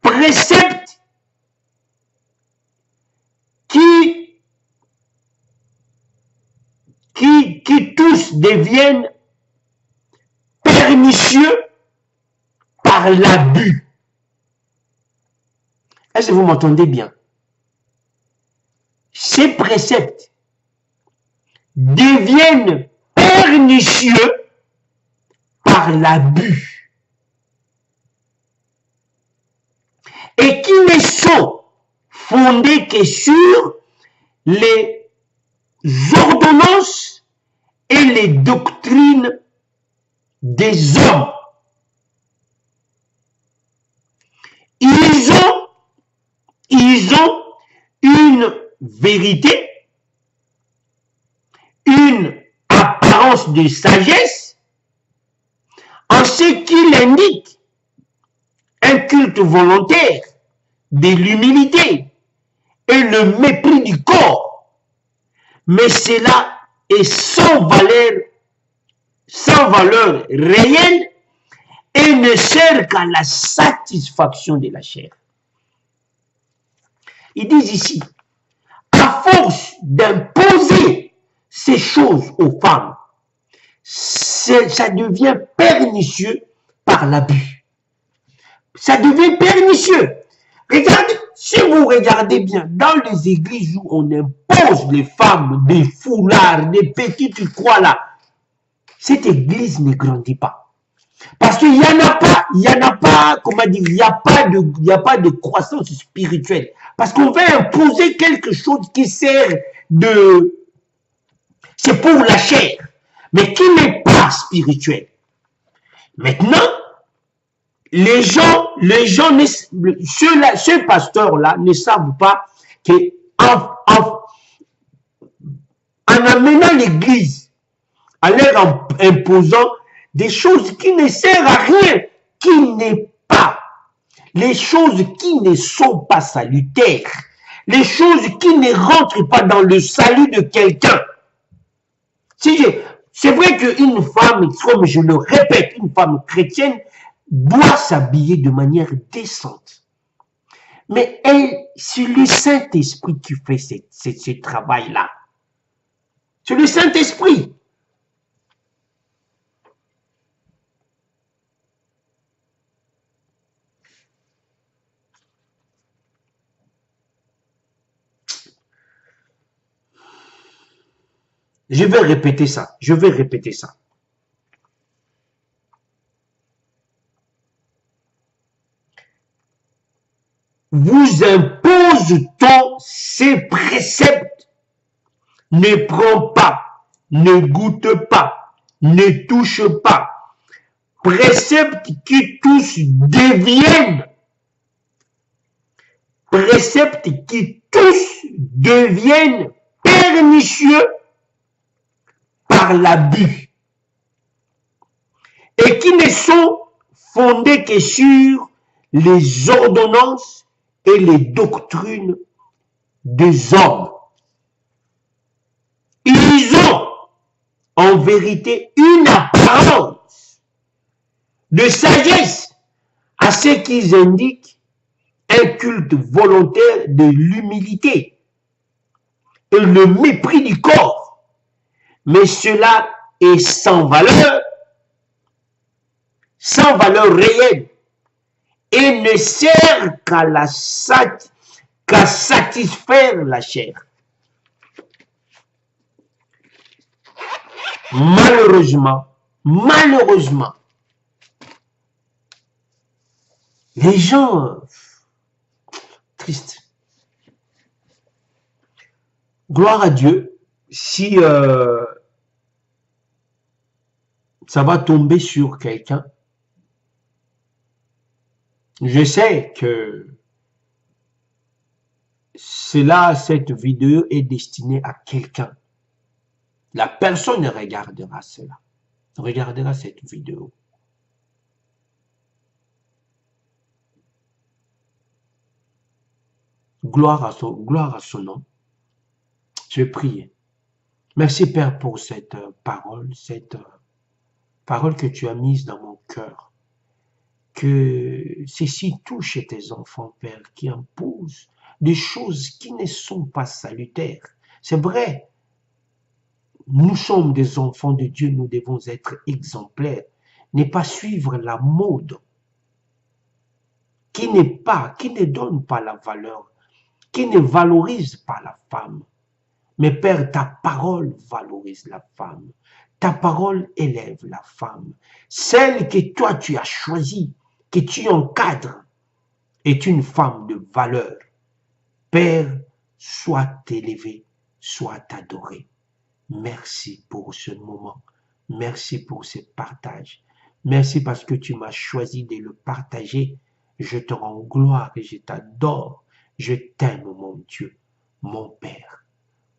S1: Préceptes qui tous deviennent pernicieux par l'abus. Est-ce que vous m'entendez bien? Ces préceptes deviennent pernicieux par l'abus et qui ne sont fondés que sur les ordonnances et les doctrines des hommes. Ils ont une vérité, une apparence de sagesse, en ce qu'il indique un culte volontaire de l'humilité et le mépris du corps. Mais cela est sans valeur réelle et ne sert qu'à la satisfaction de la chair. Ils disent ici, à force d'imposer ces choses aux femmes, ça devient pernicieux par l'abus. Ça devient pernicieux. Regardez, si vous regardez bien, dans les églises où on impose les femmes des foulards, des petites croix là, cette église ne grandit pas. Parce qu'il n'y en a pas, comment dire, il n'y a pas de croissance spirituelle. Parce qu'on va imposer quelque chose qui sert c'est pour la chair, mais qui n'est pas spirituel. Maintenant, ce pasteur-là ne savent pas que en amenant l'église, en leur imposant des choses qui ne servent à rien, qui n'est pas, les choses qui ne sont pas salutaires, les choses qui ne rentrent pas dans le salut de quelqu'un. C'est vrai qu'une femme, comme je le répète, une femme chrétienne doit s'habiller de manière décente. Mais c'est le Saint-Esprit qui fait ce travail-là. C'est le Saint-Esprit. Je vais répéter ça. Je vais répéter ça. Vous impose-t-on ces préceptes? Ne prends pas, ne goûte pas, ne touche pas. Préceptes qui tous deviennent. Préceptes qui tous deviennent pernicieux par l'abus et qui ne sont fondés que sur les ordonnances et les doctrines des hommes. Ils ont en vérité une apparence de sagesse à ce qu'ils indiquent un culte volontaire de l'humilité et le mépris du corps. Mais cela est sans valeur réelle et ne sert qu'à satisfaire la chair. Malheureusement, les gens, tristes. Gloire à Dieu, si ça va tomber sur quelqu'un, je sais que cette vidéo est destinée à quelqu'un. La personne regardera cela, regardera cette vidéo. Gloire à son nom. Je prie. Merci Père pour cette parole que tu as mise dans mon cœur. Que ceci touche tes enfants, Père, qui imposent des choses qui ne sont pas salutaires. C'est vrai, nous sommes des enfants de Dieu, nous devons être exemplaires, ne pas suivre la mode qui ne donne pas la valeur, qui ne valorise pas la femme. Mais Père, ta parole valorise la femme. Ta parole élève la femme. Celle que toi tu as choisie, que tu encadres, est une femme de valeur. Père, sois élevé, sois adoré. Merci pour ce moment. Merci pour ce partage. Merci parce que tu m'as choisi de le partager. Je te rends gloire et je t'adore. Je t'aime, mon Dieu, mon Père.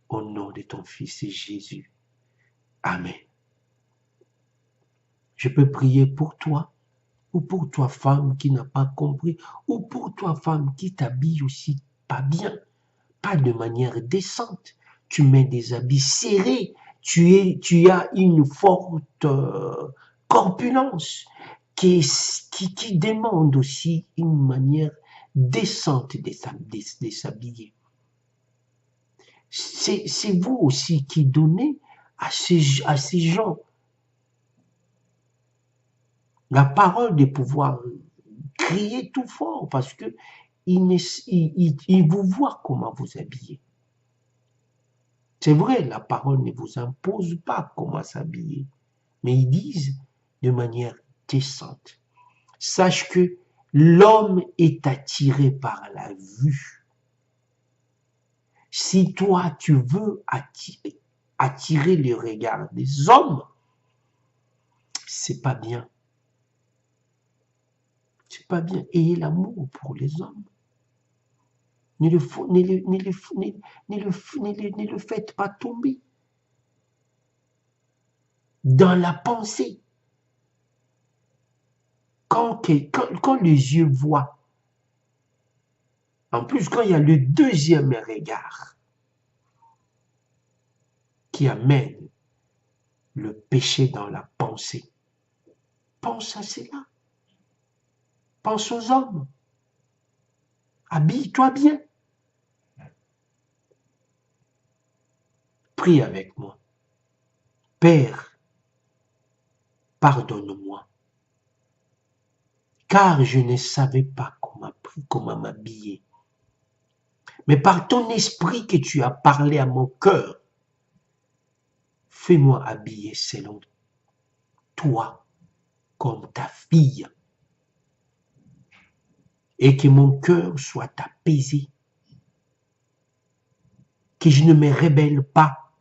S1: Au nom de ton Fils Jésus. Amen. Je peux prier pour toi, ou pour toi femme qui n'a pas compris, ou pour toi femme qui t'habille aussi pas bien, pas de manière décente. Tu mets des habits serrés, tu as une forte corpulence qui demande aussi une manière décente de s'habiller. C'est vous aussi qui donnez à ces gens la parole de pouvoir crier tout fort parce que ils vous voient comment vous habillez. C'est vrai, la parole ne vous impose pas comment s'habiller, mais ils disent de manière décente. Sache que l'homme est attiré par la vue. Si toi, tu veux attirer le regard des hommes, c'est pas bien. C'est pas bien. Ayez l'amour pour les hommes. Ne le faites pas tomber dans la pensée. Quand les yeux voient, en plus quand il y a le deuxième regard qui amène le péché dans la pensée, pense à cela. Pense aux hommes. Habille-toi bien. Prie avec moi. Père, pardonne-moi, car je ne savais pas comment m'habiller. Mais par ton esprit que tu as parlé à mon cœur, fais-moi habiller selon toi, comme ta fille, et que mon cœur soit apaisé, que je ne me rebelle pas,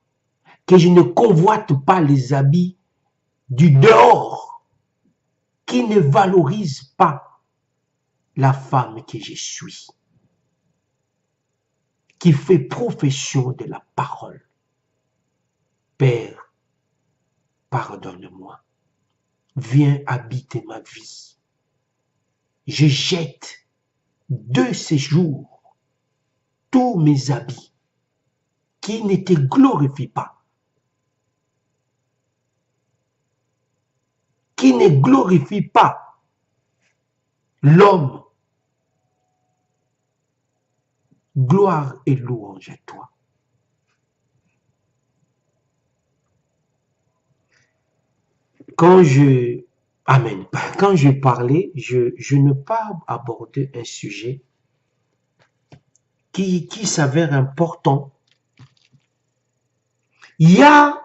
S1: que je ne convoite pas les habits du dehors, qui ne valorise pas la femme que je suis, qui fait profession de la parole. Père, pardonne-moi, viens habiter ma vie. Je jette de ces jours tous mes habits qui ne te glorifient pas, qui ne glorifient pas l'homme. Gloire et louange à toi. Quand je parlais, je ne pas aborder un sujet qui s'avère important. Il y a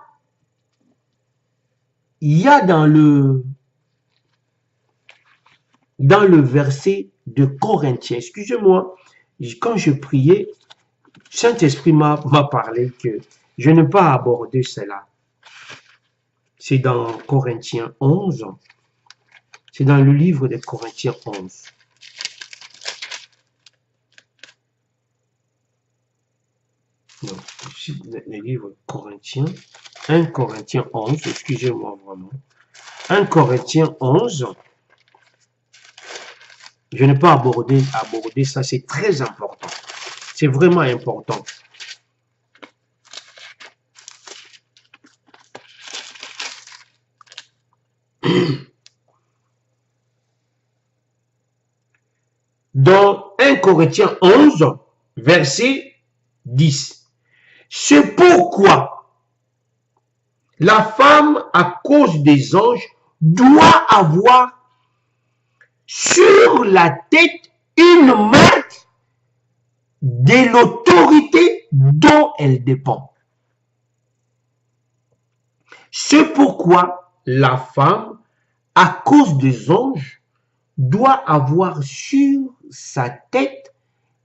S1: dans le verset de Corinthiens, excusez-moi, quand je priais, Saint-Esprit m'a parlé que je ne pas aborder cela. C'est dans Corinthiens 11. C'est dans le livre de Corinthiens 11. Non, le livre Corinthiens, 1 Corinthiens 11, excusez-moi vraiment. 1 Corinthiens 11. Je n'ai pas abordé ça, c'est très important. C'est vraiment important. Dans 1 Corinthiens 11, verset 10. C'est pourquoi la femme, à cause des anges, doit avoir sur la tête une marque de l'autorité dont elle dépend. C'est pourquoi la femme, à cause des anges, doit avoir sur sa tête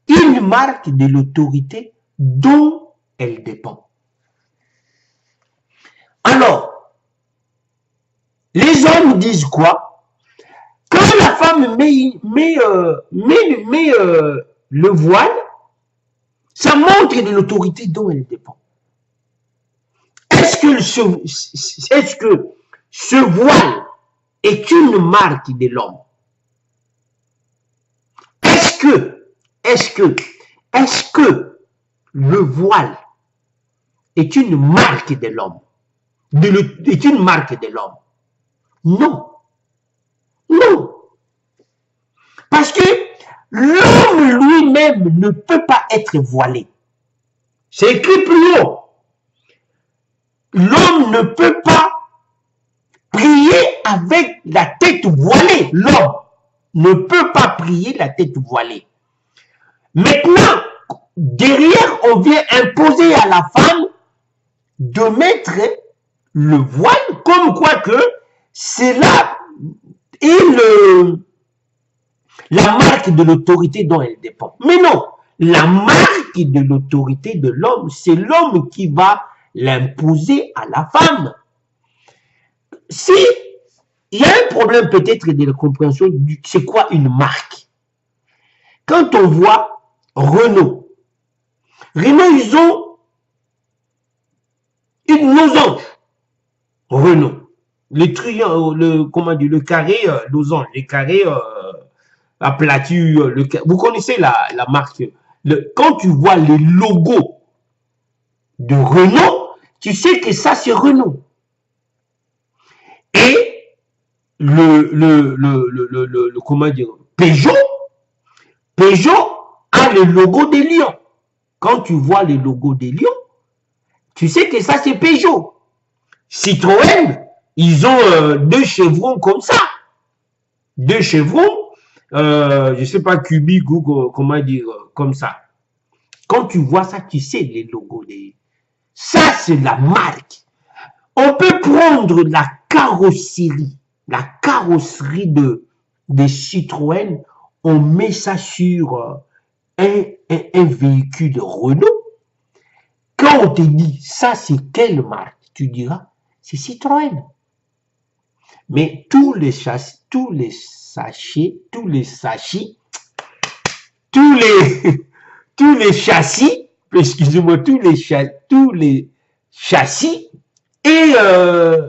S1: une marque de l'autorité dont elle dépend. Alors, les hommes disent quoi? Quand la femme met le voile, ça montre de l'autorité dont elle dépend. Est-ce que ce voile est une marque de l'homme? Est-ce que le voile est une marque de l'homme? Est une marque de l'homme? Non. Non. Parce que l'homme lui-même ne peut pas être voilé. C'est écrit plus haut. L'homme ne peut pas prier avec la tête voilée. L'homme ne peut pas prier la tête voilée. Maintenant, derrière, on vient imposer à la femme de mettre le voile, comme quoi que c'est là la marque de l'autorité dont elle dépend. Mais non, la marque de l'autorité de l'homme, c'est l'homme qui va l'imposer à la femme. Si il y a un problème peut-être de la compréhension du c'est quoi une marque. Quand on voit Renault, ils ont une losange. Renault. Le triangle, comment dire, le carré, losange, les carrés aplatis, vous connaissez la marque. Quand tu vois les logos de Renault, tu sais que ça c'est Renault. Et comment dire, Peugeot a le logo des lions. Quand tu vois les logos des lions, tu sais que ça c'est Peugeot. Citroën, ils ont deux chevrons comme ça. Deux chevrons, je sais pas, cubique ou comment dire, comme ça. Quand tu vois ça, tu sais les logos des... Ça, c'est la marque. On peut prendre la carrosserie de Citroën, on met ça sur un véhicule Renault. Quand on te dit, ça, c'est quelle marque? Tu diras, c'est Citroën. Mais tous les châssis, excusez-moi, tous les châssis et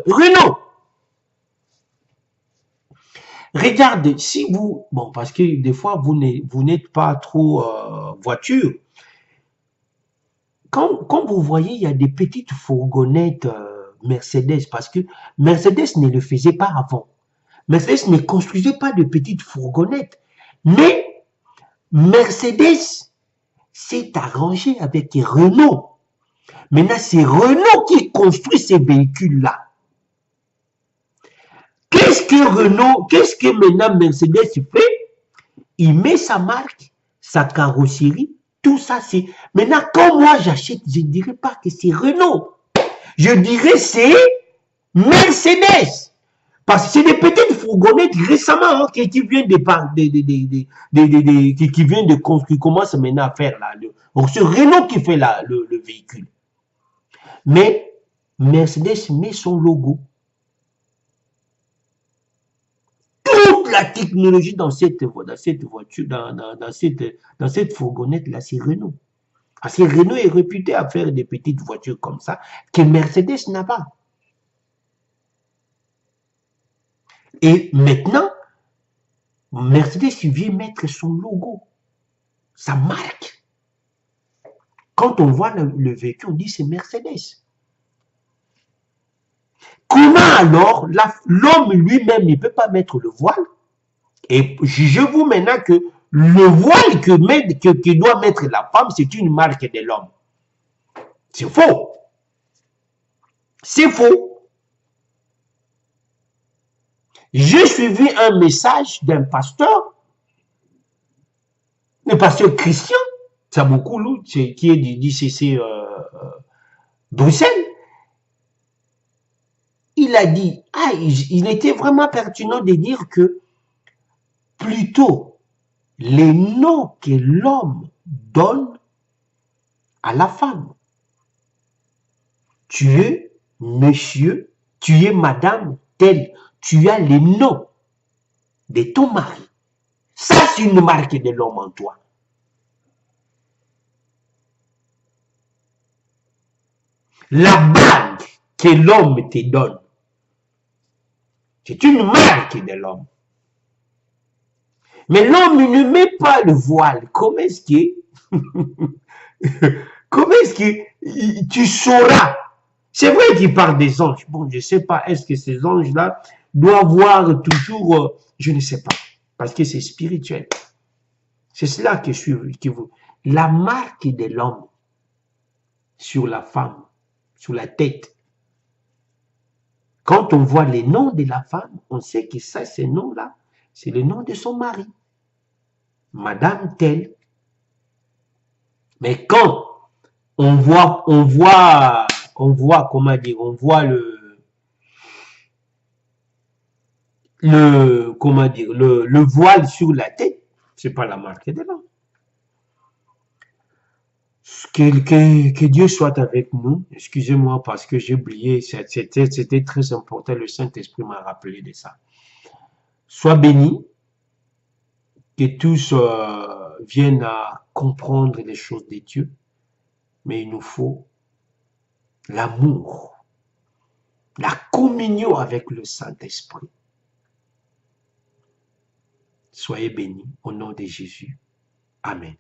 S1: Renault. Regardez, si vous, bon, parce que des fois vous n'êtes pas trop voiture. Quand vous voyez, il y a des petites fourgonnettes Mercedes, parce que Mercedes ne le faisait pas avant. Mercedes ne construisait pas de petites fourgonnettes. Mais Mercedes s'est arrangé avec Renault. Maintenant, c'est Renault qui construit ces véhicules-là. Qu'est-ce que maintenant Mercedes fait? Il met sa marque, sa carrosserie, tout ça c'est... Maintenant, quand moi j'achète, je ne dirais pas que c'est Renault. Je dirais c'est Mercedes. Parce que c'est des petites fourgonnettes récemment qui viennent qui commencent maintenant à faire là. C'est Renault qui fait le véhicule. Mais Mercedes met son logo. Toute la technologie dans cette voiture, dans cette fourgonnette là, c'est Renault. Parce que Renault est réputé à faire des petites voitures comme ça que Mercedes n'a pas. Et maintenant, Mercedes vient mettre son logo, sa marque. Quand on voit le véhicule, on dit c'est Mercedes. Comment alors l'homme lui-même ne peut pas mettre le voile? Et jugez-vous maintenant que le voile que doit mettre la femme, c'est une marque de l'homme. C'est faux. C'est faux. J'ai suivi un message d'un pasteur, le pasteur Christian, Tsabokoulou, qui est du DCC Bruxelles. Il a dit, il était vraiment pertinent de dire que plutôt les noms que l'homme donne à la femme. Tu es monsieur, tu es madame telle, tu as les noms de ton mari. Ça, c'est une marque de l'homme en toi. La bague que l'homme te donne, c'est une marque de l'homme. Mais l'homme ne met pas le voile. Comment est-ce que tu sauras? C'est vrai qu'il parle des anges. Bon, je ne sais pas, est-ce que ces anges-là doivent voir toujours, je ne sais pas, parce que c'est spirituel. C'est cela que vous. La marque de l'homme sur la femme, sur la tête. Quand on voit les noms de la femme, on sait que ça, ces noms-là, c'est le nom de son mari. Madame telle. Mais quand on voit, comment dire, on voit comment dire, le voile sur la tête, c'est pas la marque de l'homme. Que Dieu soit avec nous. Excusez-moi parce que j'ai oublié, c'était très important. Le Saint-Esprit m'a rappelé de ça. Sois béni, que tous viennent à comprendre les choses de Dieu, mais il nous faut l'amour, la communion avec le Saint-Esprit. Soyez bénis au nom de Jésus. Amen.